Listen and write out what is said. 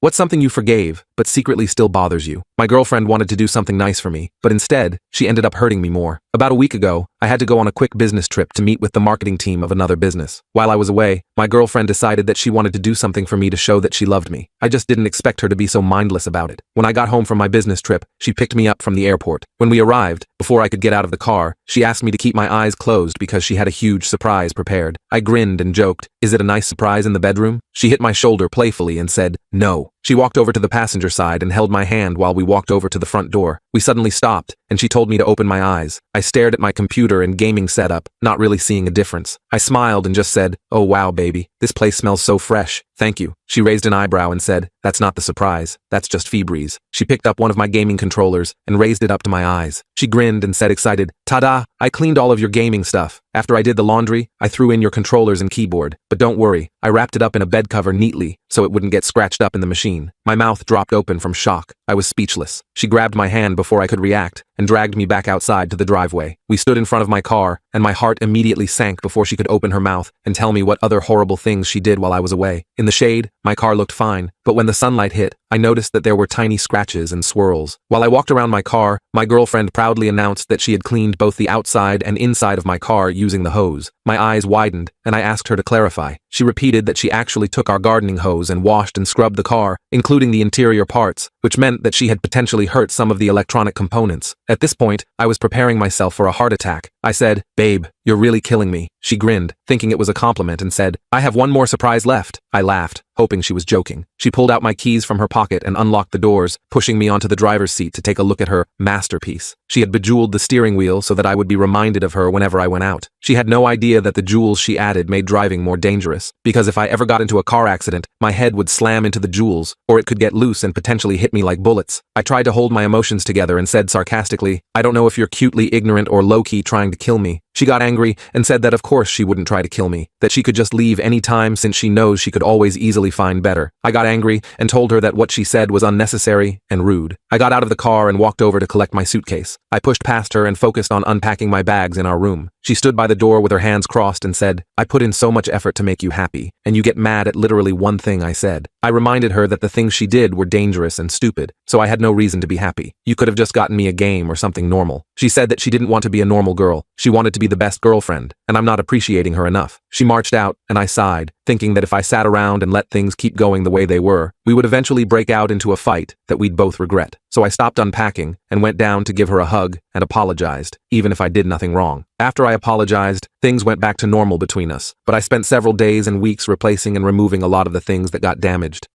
What's something you forgave, but secretly still bothers you? My girlfriend wanted to do something nice for me, but instead, she ended up hurting me more. About a week ago, I had to go on a quick business trip to meet with the marketing team of another business. While I was away, my girlfriend decided that she wanted to do something for me to show that she loved me. I just didn't expect her to be so mindless about it. When I got home from my business trip, she picked me up from the airport. When we arrived, before I could get out of the car, she asked me to keep my eyes closed because she had a huge surprise prepared. I grinned and joked, "Is it a nice surprise in the bedroom?" She hit my shoulder playfully and said, "No." She walked over to the passenger side and held my hand while we walked over to the front door. We suddenly stopped, and she told me to open my eyes. I stared at my computer and gaming setup, not really seeing a difference. I smiled and just said, "Oh wow, baby, this place smells so fresh. Thank you." She raised an eyebrow and said, "That's not the surprise. That's just Feebreeze." She picked up one of my gaming controllers and raised it up to my eyes. She grinned and said excited, "Ta-da! I cleaned all of your gaming stuff. After I did the laundry, I threw in your controllers and keyboard. But don't worry, I wrapped it up in a bed cover neatly so it wouldn't get scratched up in the machine." My mouth dropped open from shock. I was speechless. She grabbed my hand before I could react and dragged me back outside to the driveway. We stood in front of my car, and my heart immediately sank before she could open her mouth and tell me what other horrible things she did while I was away. In the shade, my car looked fine, but when the sunlight hit, I noticed that there were tiny scratches and swirls. While I walked around my car, my girlfriend proudly announced that she had cleaned both the outside and inside of my car using the hose. My eyes widened, and I asked her to clarify. She repeated that she actually took our gardening hose and washed and scrubbed the car, including the interior parts, which meant that she had potentially hurt some of the electronic components. At this point, I was preparing myself for a heart attack. I said, "Babe, you're really killing me." She grinned, thinking it was a compliment, and said, "I have one more surprise left." I laughed, hoping she was joking. She pulled out my keys from her pocket and unlocked the doors, pushing me onto the driver's seat to take a look at her masterpiece. She had bejeweled the steering wheel so that I would be reminded of her whenever I went out. She had no idea that the jewels she added made driving more dangerous, because if I ever got into a car accident, my head would slam into the jewels, or it could get loose and potentially hit me like bullets. I tried to hold my emotions together and said sarcastically, "I don't know if you're cutely ignorant or low-key trying to kill me." She got angry and said that of course she wouldn't try to kill me, that she could just leave any time since she knows she could always easily find better. I got angry and told her that what she said was unnecessary and rude. I got out of the car and walked over to collect my suitcase. I pushed past her and focused on unpacking my bags in our room. She stood by the door with her hands crossed and said, "I put in so much effort to make you happy, and you get mad at literally one thing I said." I reminded her that the things she did were dangerous and stupid, so I had no reason to be happy. "You could have just gotten me a game or something normal." She said that she didn't want to be a normal girl. She wanted to be the best girlfriend, and I'm not appreciating her enough. She marched out, and I sighed, thinking that if I sat around and let things keep going the way they were, we would eventually break out into a fight that we'd both regret. So I stopped unpacking and went down to give her a hug and apologized, even if I did nothing wrong. After I apologized, things went back to normal between us, but I spent several days and weeks replacing and removing a lot of the things that got damaged.